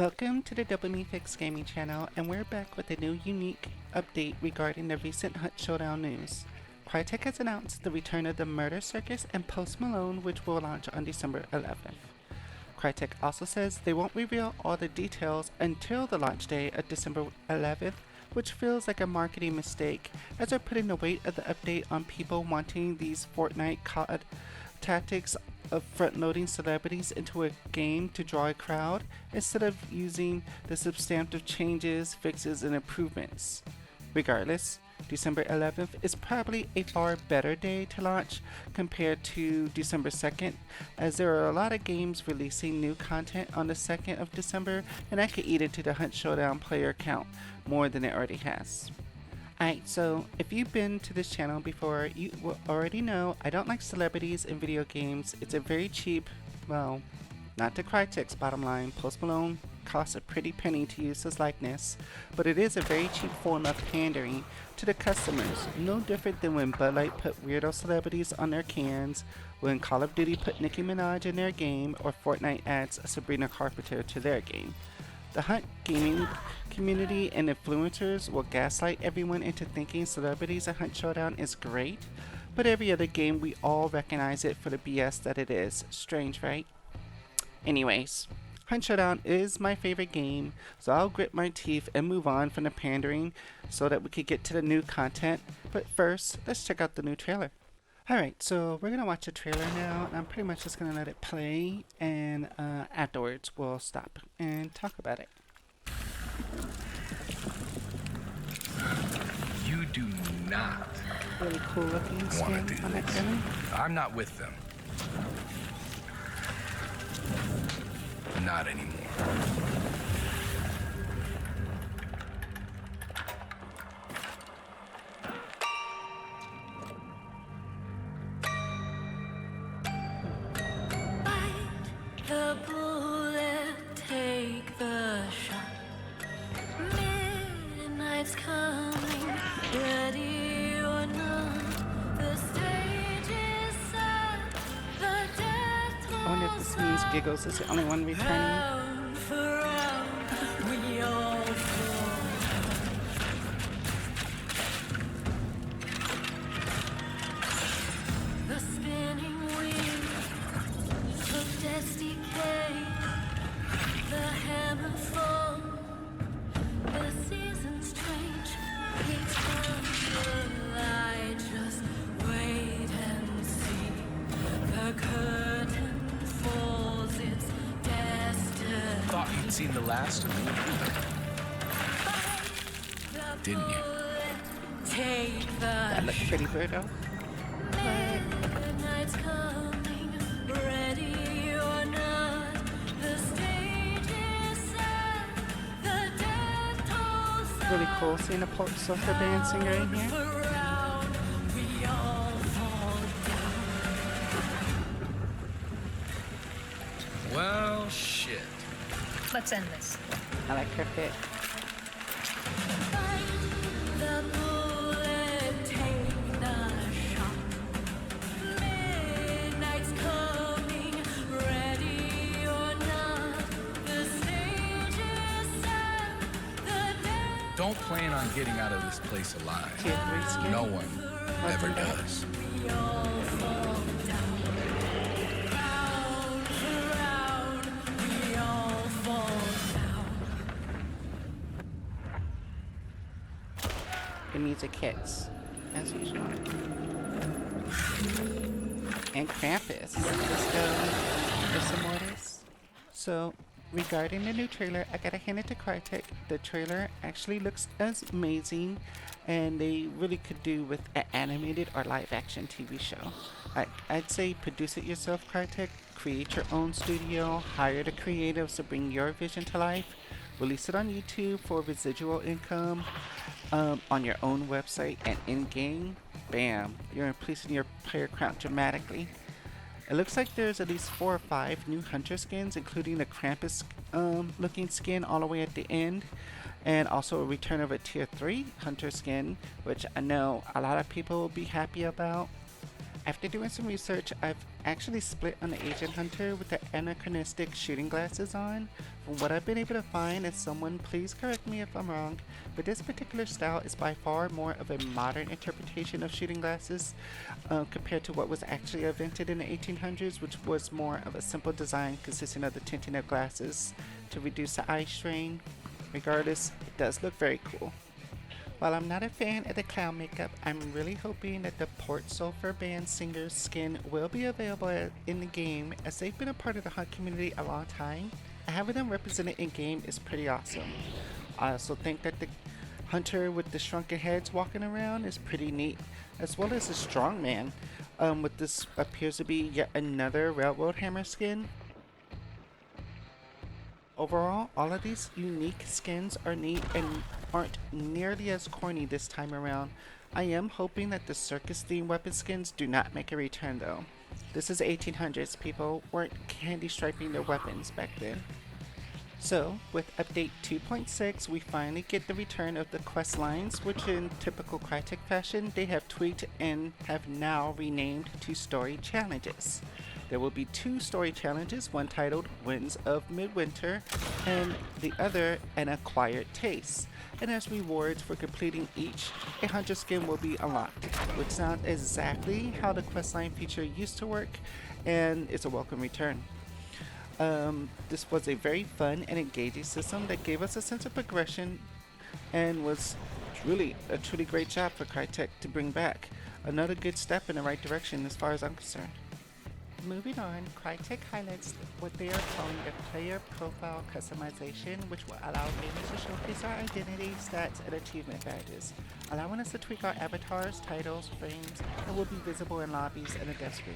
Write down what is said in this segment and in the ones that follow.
Welcome to the Dopamine Fix Gaming Channel, and we're back with a new unique update regarding the recent Hunt Showdown news. Crytek has announced the return of the Murder Circus and Post Malone, which will launch on December 11th. Crytek also says they won't reveal all the details until the launch day of December 11th, which feels like a marketing mistake, as they're putting the weight of the update on people wanting these Fortnite COD tactics of front-loading celebrities into a game to draw a crowd, instead of using the substantive changes, fixes, and improvements. Regardless, December 11th is probably a far better day to launch compared to December 2nd, as there are a lot of games releasing new content on the 2nd of December, and that could eat into the Hunt Showdown player count more than it already has. Alright, so if you've been to this channel before, you will already know I don't like celebrities in video games. It's a very cheap, well, not to Crytek's bottom line. Post Malone costs a pretty penny to use his likeness, but it is a very cheap form of pandering to the customers, no different than when Bud Light put weirdo celebrities on their cans, when Call of Duty put Nicki Minaj in their game, or Fortnite adds Sabrina Carpenter to their game. The Hunt gaming community and influencers will gaslight everyone into thinking celebrities at Hunt Showdown is great, but every other game we all recognize it for the BS that it is. Strange, right? Anyways, Hunt Showdown is my favorite game, so I'll grit my teeth and move on from the pandering so that we could get to the new content. But first, let's check out the new trailer. Alright, so we're gonna watch the trailer now, and I'm pretty much just gonna let it play, and afterwards we'll stop and talk about it. You do not Really cool looking skin on that gun. I'm not with them. Not anymore. The bullet, take the shot. Midnight's coming, ready or not. The stage is set, the death I wonder if this means Giggles is the only one returning. round for round, we all fall. The spinning wheel of death's decay, the hammer fall, the season's strange, eternal. I just wait and see. The curtain falls, it's destiny. Thought you'd seen the last of me, didn't you? Take the That looks pretty brutal. midnight's coming, ready or not. The stage is set, the death tolls Really cool seeing the Post-Sofa band singer in here. around, we all fall down. Well, shit. Let's end this. I like her fit. Fight the bullet, take the shot. Midnight's coming, ready or not. The stage is set, the death Don't plan on getting out of this place alive. Tier 3 skin. No one ever does. we all fall down. Round for round, we all fall down. The music hits, as usual. And Krampus. Let's go for some more of this. So, regarding the new trailer, I gotta hand it to Crytek. The trailer actually looks amazing, and they really could do with an animated or live action TV show. I'd say produce it yourself, Crytek. Create your own studio, hire the creatives to bring your vision to life, release it on YouTube for residual income, on your own website, and in-game, bam, you're increasing your player count dramatically. It looks like there's at least 4 or 5 new hunter skins, including the Krampus looking skin all the way at the end, and also a return of a tier 3 hunter skin, which I know a lot of people will be happy about. After doing some research, I've actually split on the Asian hunter with the anachronistic shooting glasses on. From what I've been able to find, and someone please correct me if I'm wrong, but this particular style is by far more of a modern interpretation of shooting glasses compared to what was actually invented in the 1800s, which was more of a simple design consisting of the tinting of glasses to reduce the eye strain. Regardless, it does look very cool. While I'm not a fan of the clown makeup, I'm really hoping that the Port Sulphur Band singer's skin will be available in the game, as they've been a part of the hunt community a long time. Having them represented in game is pretty awesome. I also think that the hunter with the shrunken heads walking around is pretty neat, as well as the strongman with this appears to be yet another railroad hammer skin. Overall, all of these unique skins are neat and aren't nearly as corny this time around. I am hoping that the circus themed weapon skins do not make a return though. This is 1800s, people weren't candy striping their weapons back then. So, with update 2.6, we finally get the return of the quest lines, which in typical Crytek fashion, they have tweaked and have now renamed to story challenges. There will be 2 story challenges, one titled Winds of Midwinter and the other An Acquired Taste. And as rewards for completing each, a hunter skin will be unlocked, which sounds exactly how the questline feature used to work, and it's a welcome return. This was a very fun and engaging system that gave us a sense of progression and was really a truly great job for Crytek to bring back. Another good step in the right direction as far as I'm concerned. Moving on, Crytek highlights what they are calling the player profile customization, which will allow gamers to showcase our identity, stats, and achievement badges, allowing us to tweak our avatars, titles, frames, and will be visible in lobbies and the death screen.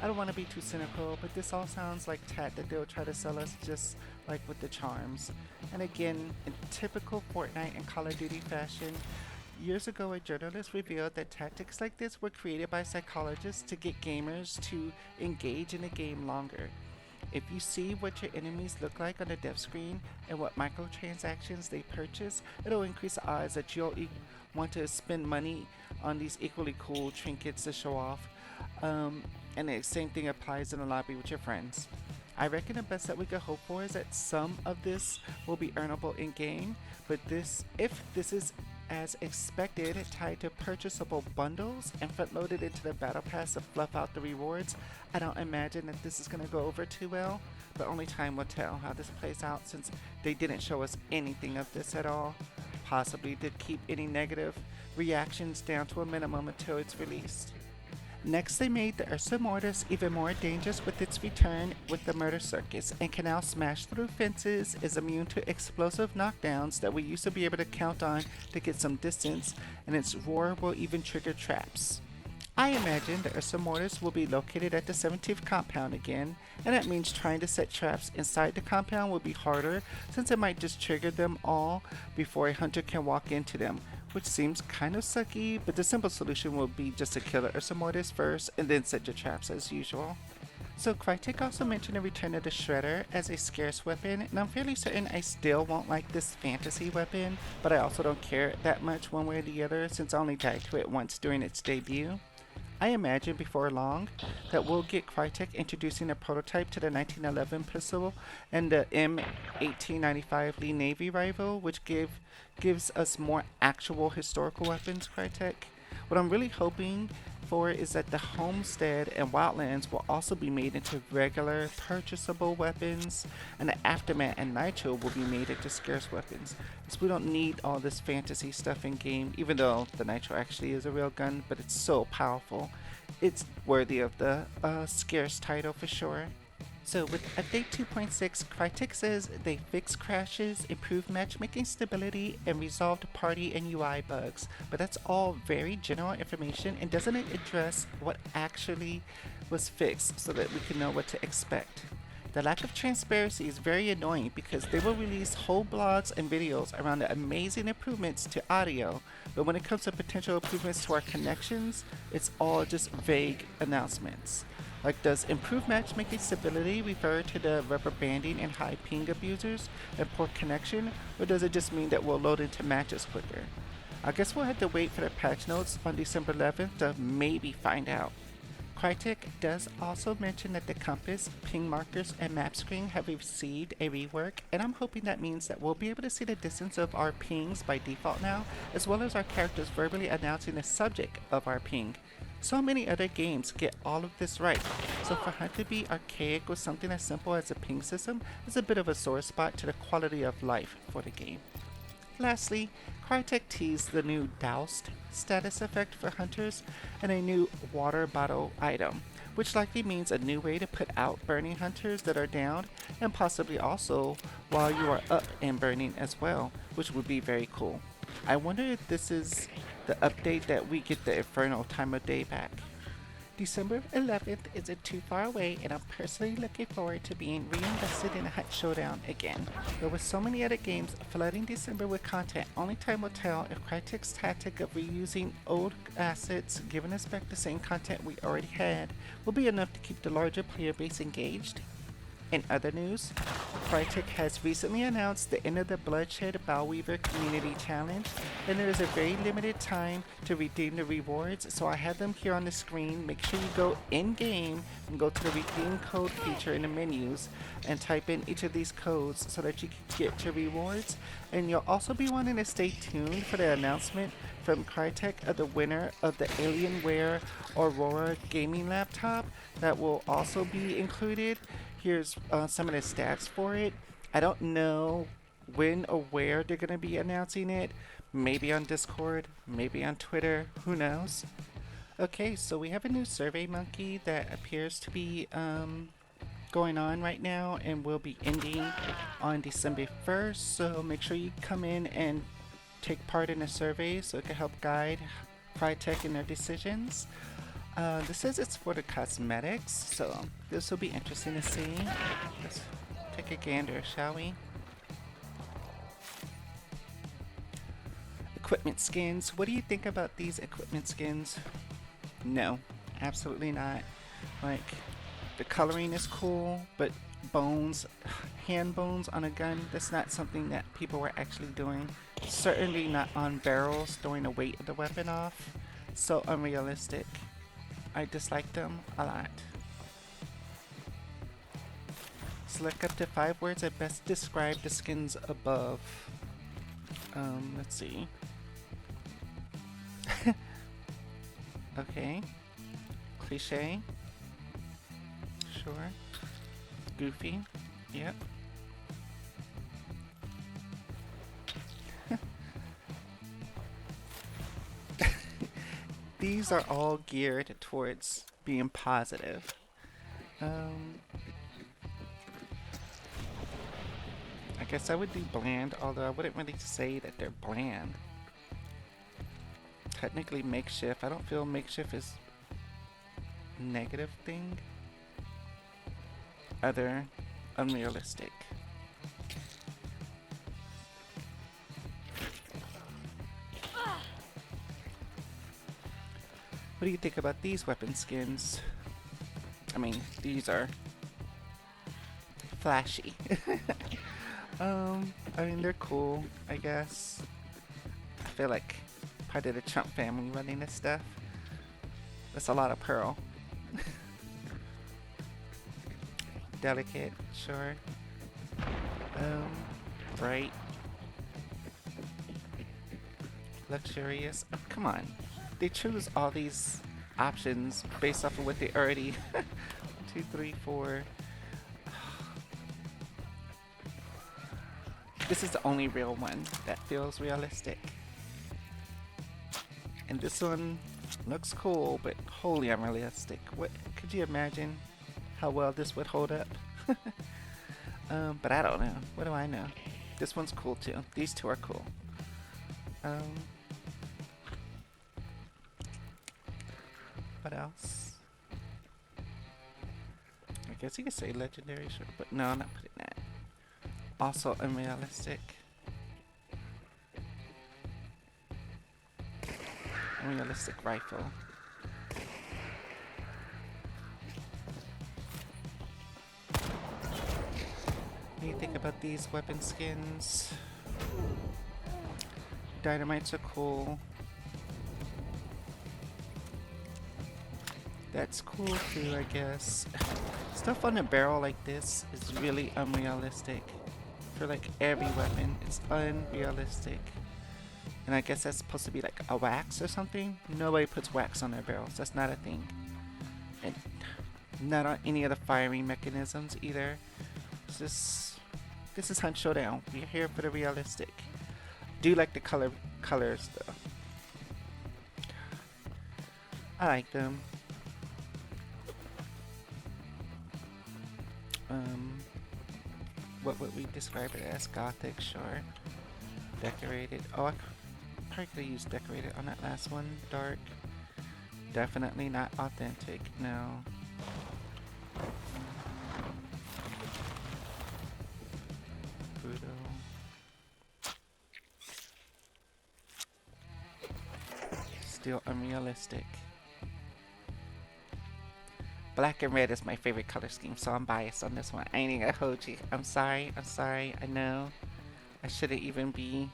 I don't want to be too cynical, but this all sounds like tat that they'll try to sell us just like with the charms. And again, in typical Fortnite and Call of Duty fashion, years ago, a journalist revealed that tactics like this were created by psychologists to get gamers to engage in the game longer. If you see what your enemies look like on the death screen and what microtransactions they purchase, it'll increase the odds that you'll want to spend money on these equally cool trinkets to show off. And the same thing applies in the lobby with your friends. I reckon the best that we could hope for is that some of this will be earnable in game, but if this is as expected, tied to purchasable bundles and front-loaded into the battle pass to fluff out the rewards, I don't imagine that this is going to go over too well, but only time will tell how this plays out since they didn't show us anything of this at all, possibly to keep any negative reactions down to a minimum until it's released. Next, they made the Ursa Mortis even more dangerous with its return with the Murder Circus, and can now smash through fences, is immune to explosive knockdowns that we used to be able to count on to get some distance, and its roar will even trigger traps. I imagine the Ursa Mortis will be located at the 17th compound again, and that means trying to set traps inside the compound will be harder since it might just trigger them all before a hunter can walk into them, which seems kind of sucky, but the simple solution will be just to kill the Ursa Mortis first and then set your traps as usual. So Crytek also mentioned the return of the Shredder as a scarce weapon, and I'm fairly certain I still won't like this fantasy weapon, but I also don't care that much one way or the other since I only died to it once during its debut. I imagine before long that we'll get Crytek introducing a prototype to the 1911 pistol and the M1895 Lee Navy rifle, which gives us more actual historical weapons, Crytek. What I'm really hoping for is that the Homestead and Wildlands will also be made into regular purchasable weapons, and the Aftermath and Nitro will be made into scarce weapons. So we don't need all this fantasy stuff in game, even though the Nitro actually is a real gun, but it's so powerful. It's worthy of the scarce title for sure. So with update 2.6, Crytek says they fixed crashes, improved matchmaking stability, and resolved party and UI bugs. But that's all very general information and doesn't address what actually was fixed so that we can know what to expect. The lack of transparency is very annoying because they will release whole blogs and videos around the amazing improvements to audio, but when it comes to potential improvements to our connections, it's all just vague announcements. Like, does improved matchmaking stability refer to the rubber banding and high ping abusers and poor connection, or does it just mean that we'll load into matches quicker? I guess we'll have to wait for the patch notes on December 11th to maybe find out. Crytek does also mention that the compass, ping markers, and map screen have received a rework, and I'm hoping that means that we'll be able to see the distance of our pings by default now, as well as our characters verbally announcing the subject of our ping. So many other games get all of this right, so for Hunt to be archaic with something as simple as a ping system is a bit of a sore spot to the quality of life for the game. Lastly, Crytek teased the new Doused status effect for hunters and a new water bottle item, which likely means a new way to put out burning hunters that are down, and possibly also while you are up and burning as well, which would be very cool. I wonder if this is the update that we get the infernal time of day back. December 11th isn't too far away, and I'm personally looking forward to being reinvested in a Hunt Showdown again. But with so many other games flooding December with content, only time will tell if Crytek's tactic of reusing old assets, giving us back the same content we already had, will be enough to keep the larger player base engaged. In other news, Crytek has recently announced the end of the Bloodshed Bowweaver Community Challenge, and there is a very limited time to redeem the rewards, so I have them here on the screen. Make sure you go in-game and go to the redeem code feature in the menus and type in each of these codes so that you can get your rewards. And you'll also be wanting to stay tuned for the announcement from Crytek of the winner of the Alienware Aurora gaming laptop that will also be included. Here's some of the stats for it. I don't know when or where they're going to be announcing it. Maybe on Discord, maybe on Twitter, who knows? Okay, so we have a new Survey Monkey that appears to be going on right now and will be ending on December 1st. So make sure you come in and take part in the survey so it can help guide Crytek in their decisions. This says it's for the cosmetics, so this will be interesting to see. Let's take a gander, shall we? Equipment skins. What do you think about these equipment skins? No, absolutely not. Like, the coloring is cool, but bones, hand bones on a gun, that's not something that people were actually doing. Certainly not on barrels, throwing the weight of the weapon off. So unrealistic. I dislike them a lot. Select up to 5 words that best describe the skins above. Let's see. Okay. Cliche. Sure. Goofy. Yep. These are all geared towards being positive. I guess I would do bland, although I wouldn't really say that they're bland. Technically makeshift. I don't feel makeshift is a negative thing. Other unrealistic. What do you think about these weapon skins? I mean, these are flashy. I mean, they're cool, I guess. I feel like part of the Trump family running this stuff. That's a lot of pearl. Delicate, sure. Bright. Luxurious. Oh, come on. They choose all these options based off of what they already 2, 3, 4. This is the only real one that feels realistic. And this one looks cool, but wholly unrealistic. What could you imagine how well this would hold up? But I don't know. What do I know? This one's cool too. These two are cool. What else? I guess you could say legendary, sure, but no, I'm not putting that. Also unrealistic. Unrealistic rifle. What do you think about these weapon skins? Dynamites are cool. That's cool too, I guess. Stuff on a barrel like this is really unrealistic. For like every weapon, it's unrealistic. And I guess that's supposed to be like a wax or something. Nobody puts wax on their barrels. That's not a thing. And not on any of the firing mechanisms either. This is Hunt Showdown. We're here for the realistic. Do like the colors though. I like them. What would we describe it as? Gothic, sure. Decorated. Oh, I probably could have used decorated on that last one. Dark. Definitely not authentic. No. Brutal. Still unrealistic. Black and red is my favorite color scheme, so I'm biased on this one. I ain't even gonna hold you. I'm sorry, I know. I shouldn't even be.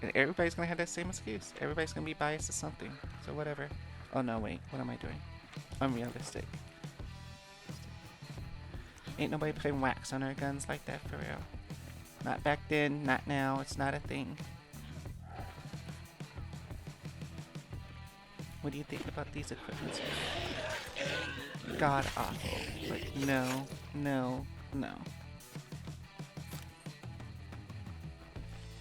And everybody's gonna have that same excuse. Everybody's gonna be biased to something, so whatever. Oh no, wait, what am I doing? Unrealistic. Ain't nobody putting wax on their guns like that for real. Not back then, not now, it's not a thing. What do you think about these equipments? God awful. Like, no, no, no.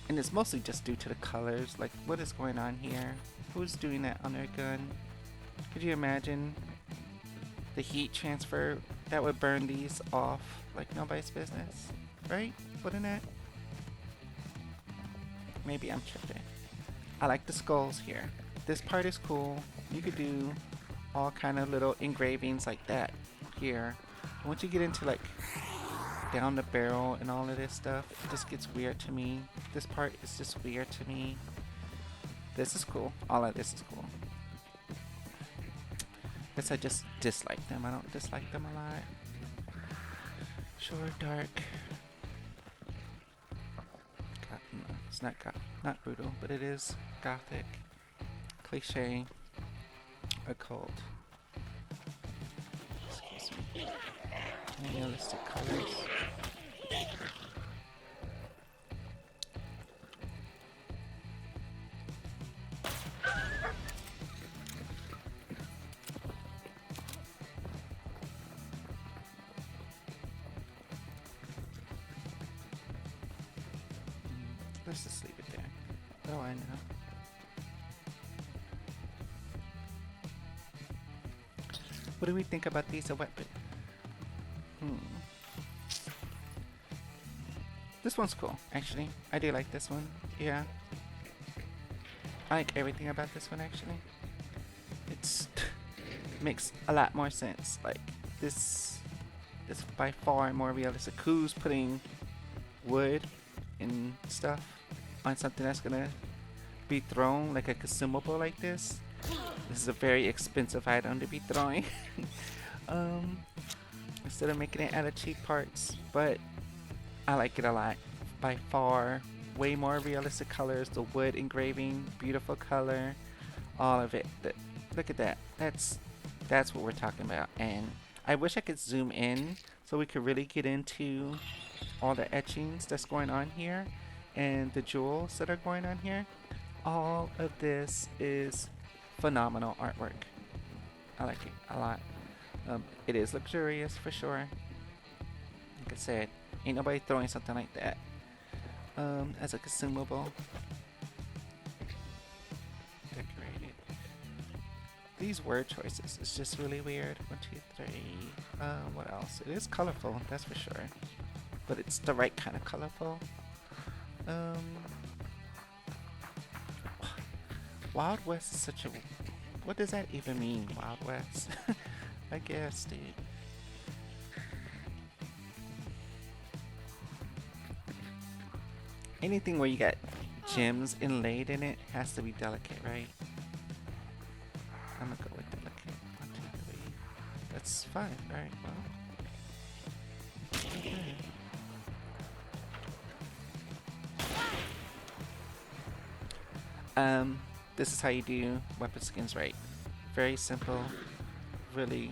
And it's mostly just due to the colors. Like, what is going on here? Who's doing that on their gun? Could you imagine the heat transfer that would burn these off like nobody's business? Right? Wouldn't it? Maybe I'm tripping. I like the skulls here. This part is cool. You could do all kind of little engravings like that here. Once you get into like down the barrel and all of this stuff, it just gets weird to me. This part is just weird to me. This is cool. All of this is cool. Guess I just dislike them. I don't dislike them a lot. Sure, dark. No, it's not brutal, but it is gothic. Cliche. Occult. Excuse me. Realistic colors. Let's just leave it there. Oh, I know. What do we think about these as a weapon? This one's cool, actually. I do like this one. Yeah. I like everything about this one, actually. It's makes a lot more sense. Like, this is by far more realistic. Who's putting wood and stuff on something that's gonna be thrown, like a consumable like this? This is a very expensive item to be throwing. Instead of making it out of cheap parts, but I like it a lot. By far, way more realistic colors. The wood engraving, beautiful color, all of it. Look at that. That's what we're talking about. And I wish I could zoom in so we could really get into all the etchings that's going on here and the jewels that are going on here. All of this is phenomenal artwork. I like it a lot. It is luxurious for sure. Like I said, ain't nobody throwing something like that as a consumable. Decorated. These word choices is just really weird. 1, 2, 3. What else? It is colorful, that's for sure. But it's the right kind of colorful. Wild West is such a... What does that even mean, Wild West? I guess, dude. Anything where you got gems inlaid in it has to be delicate, right? I'm gonna go with delicate. 1, 2, 3. That's fine, alright, well. Okay. This is how you do weapon skins right. Very simple, really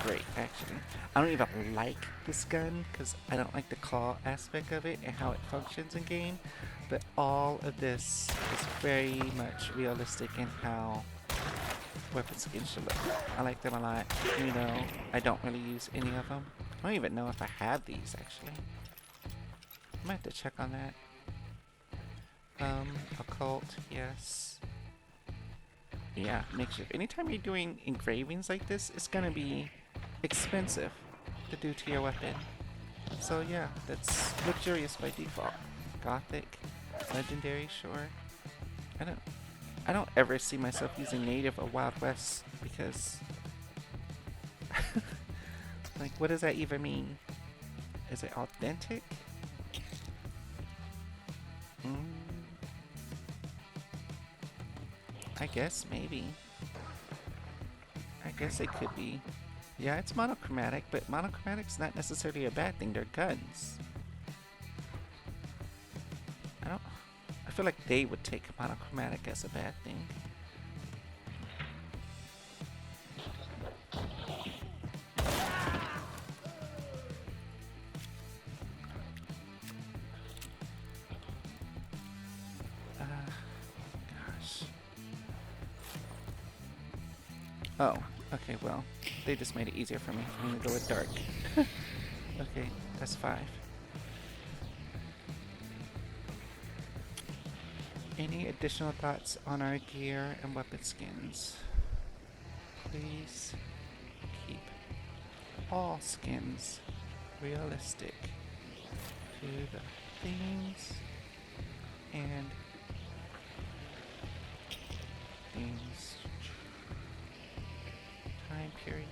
great, actually. I don't even like this gun because I don't like the claw aspect of it and how it functions in game. But all of this is very much realistic in how weapon skins should look. I like them a lot, even though I don't really use any of them. I don't even know if I have these, actually. I might have to check on that. Occult, yes. Yeah, make sure. Anytime you're doing engravings like this, it's gonna be expensive to do to your weapon. So yeah, that's luxurious by default. Gothic, legendary, sure. I don't ever see myself using native or Wild West because like what does that even mean? Is it authentic? I guess maybe. I guess it could be. Yeah, it's monochromatic, but monochromatic's not necessarily a bad thing. They're guns. I feel like they would take monochromatic as a bad thing. Gosh. Oh, okay, well, they just made it easier for me. I'm gonna go with dark. Okay, that's 5. Any additional thoughts on our gear and weapon skins? Please keep all skins realistic to the themes and themes time periods.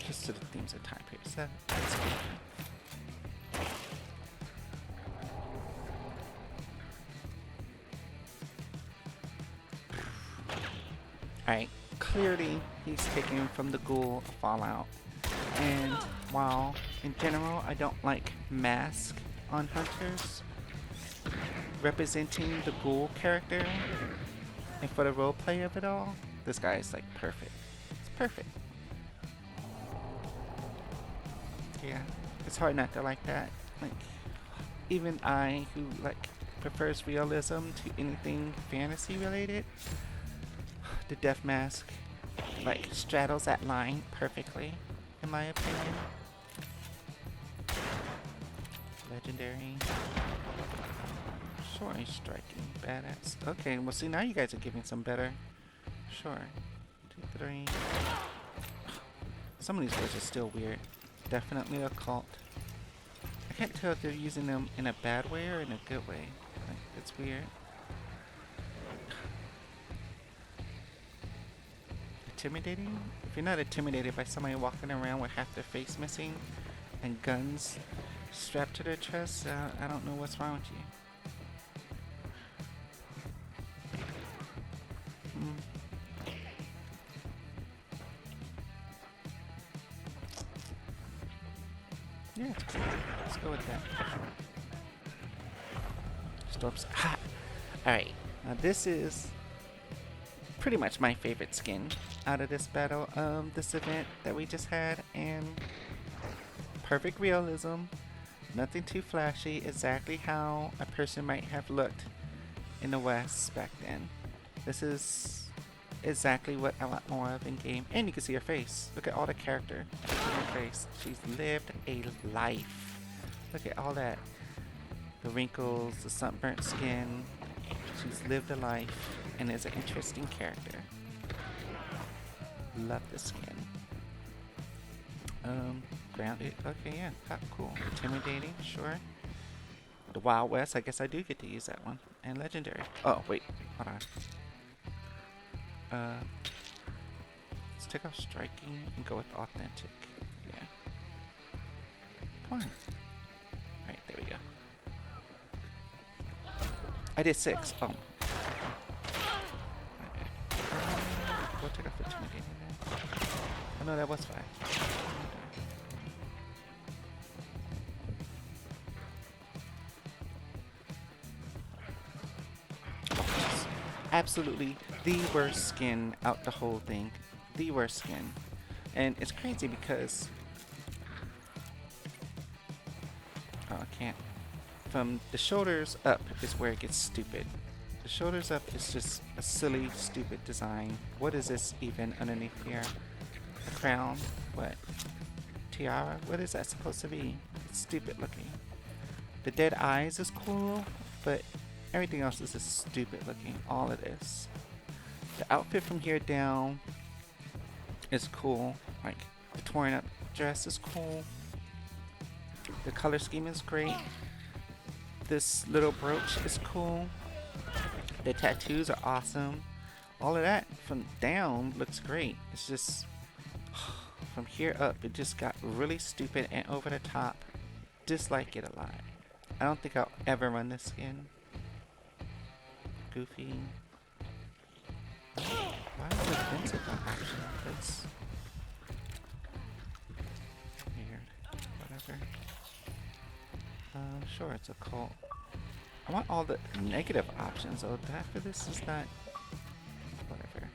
Just to the themes and time periods. That's good. Alright, clearly he's taken from the ghoul of Fallout. And while in general I don't like mask on hunters representing the ghoul character and for the roleplay of it all, this guy is like perfect. It's perfect. Yeah, it's hard not to like that. Like, even I, who like prefers realism to anything fantasy related, the death mask like straddles that line perfectly, in my opinion. Legendary. Sure, he's striking. Badass. Okay, well see, now you guys are giving some better. Sure. 2, 3. Some of these words are still weird. Definitely occult. I can't tell if they're using them in a bad way or in a good way. Like, it's weird. Intimidating? If you're not intimidated by somebody walking around with half their face missing and guns strapped to their chest, I don't know what's wrong with you. Yeah, let's go with that. Storms. Ha! Alright, now this is pretty much my favorite skin out of this battle, this event that we just had, and perfect realism, nothing too flashy, exactly how a person might have looked in the West back then. This is exactly what I want more of in game, and you can see her face. Look at all the character in her face. She's lived a life. Look at all that, the wrinkles, the sunburnt skin. She's lived a life and is an interesting character. Love the skin. Grounded. Okay, yeah, cool. Intimidating, sure. The Wild West, I guess I do get to use that one. And legendary. Oh, wait, hold on. Let's take off striking and go with authentic. Yeah. Come on. Alright, there we go. I did 6. Oh. We'll take off intimidating then. Oh no, that was 5. absolutely the worst skin out the whole thing. The worst skin. And it's crazy because... Oh, I can't. From the shoulders up is where it gets stupid. The shoulders up is just a silly, stupid design. What is this even underneath here? A crown? What? Tiara? What is that supposed to be? It's stupid looking. The dead eyes is cool, but everything else is just stupid looking. All of this. The outfit from here down is cool. Like, the torn up dress is cool. The color scheme is great. This little brooch is cool. The tattoos are awesome. All of that from down looks great. It's just from here up, it just got really stupid and over the top. Dislike it a lot. I don't think I'll ever run this skin. Goofy. Why is the defensive not optional? That's weird. Whatever. Sure, it's a cult. I want all the negative options, though. That for this is not... Whatever.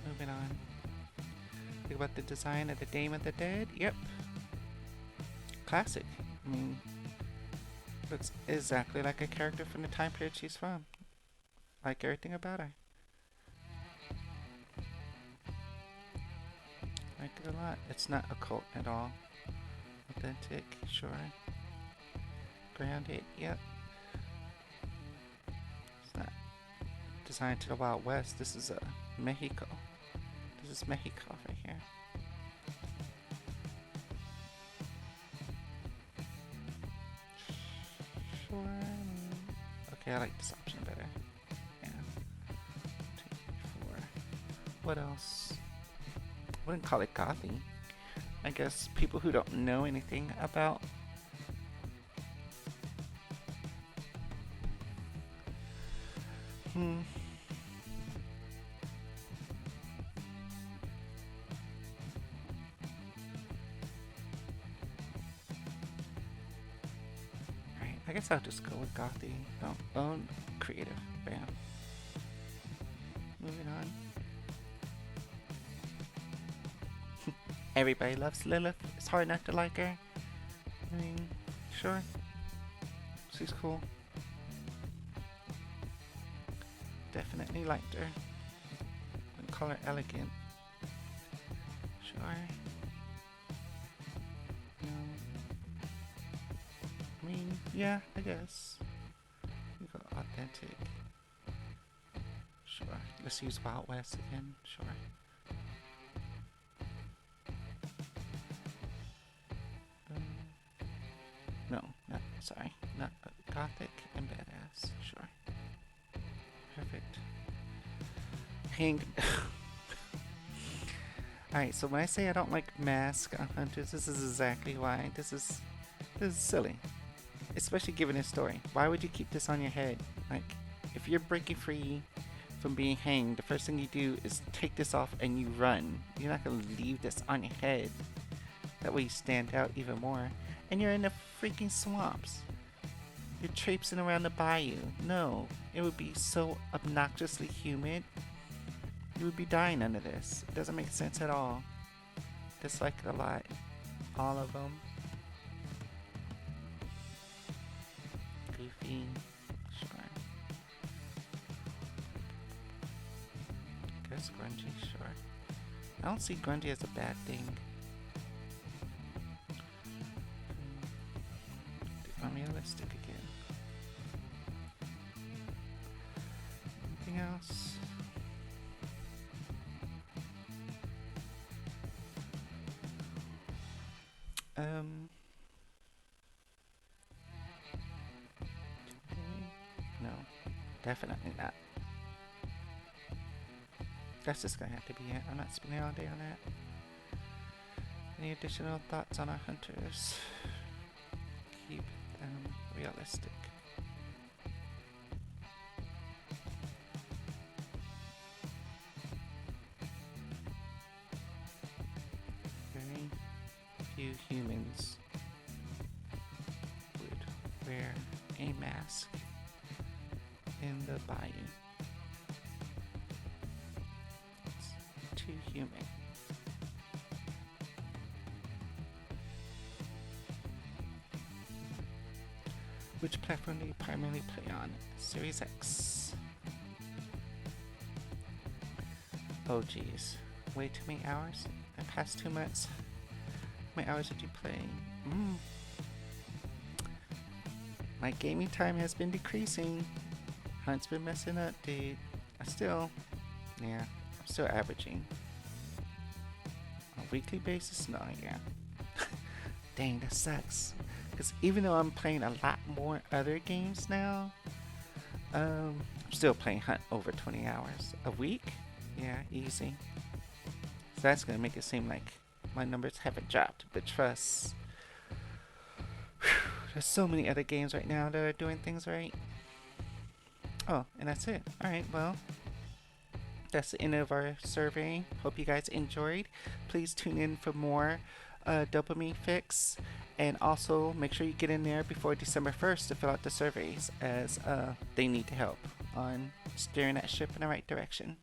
Moving on. Think about the design of the Dame of the Dead. Yep. Classic. I mean, looks exactly like a character from the time period she's from. Like everything about her. Like it a lot. It's not occult at all. Authentic, sure. Grounded, yep. It's not designed to the Wild West. This is Mexico. This is Mexico right here. Sure. Okay, I like this option better. Yeah. 2, 4. What else? Wouldn't call it gothy. I guess people who don't know anything about I guess I'll just go with gothy. Don't own creative. Bam. Moving on. Everybody loves Lilith. It's hard not to like her. I mean, sure. She's cool. Definitely liked her. Wouldn't call her elegant. Sure. No. I mean, yeah, I guess. We go authentic. Sure. Let's use Wild West again. Sure. No, not, sorry. Not gothic and badass. Sure. Perfect. Hang. Alright, so when I say I don't like mask on hunters, this is exactly why. This is silly. Especially given this story. Why would you keep this on your head? Like, if you're breaking free from being hanged, the first thing you do is take this off and you run. You're not gonna leave this on your head. That way you stand out even more. And you're in the freaking swamps. You're traipsing around the bayou. No, it would be so obnoxiously humid. You would be dying under this. It doesn't make sense at all. Dislike it a lot. All of them. Goofy. Sure. Guess grungy. Sure. I don't see grungy as a bad thing. unrealistic again. Anything else? No, definitely not. That's just gonna have to be it. I'm not spending all day on that. Any additional thoughts on our hunters? Keep them realistic. Very few humans would wear a mask in the bayou. It's too human. Which platform do you primarily play on? Series X. Oh geez, way too many hours. The past 2 months. How many hours did you play? My gaming time has been decreasing. Hunt's been messing up, dude. I'm still averaging. On a weekly basis? No, yeah. Dang, that sucks. Because even though I'm playing a lot more other games now, I'm still playing Hunt over 20 hours a week. Yeah, easy. So that's going to make it seem like my numbers haven't dropped. But trust, there's so many other games right now that are doing things right. Oh, and that's it. Alright, well, that's the end of our survey. Hope you guys enjoyed. Please tune in for more Dopamine Fix. And also make sure you get in there before December 1st to fill out the surveys, as they need help on steering that ship in the right direction.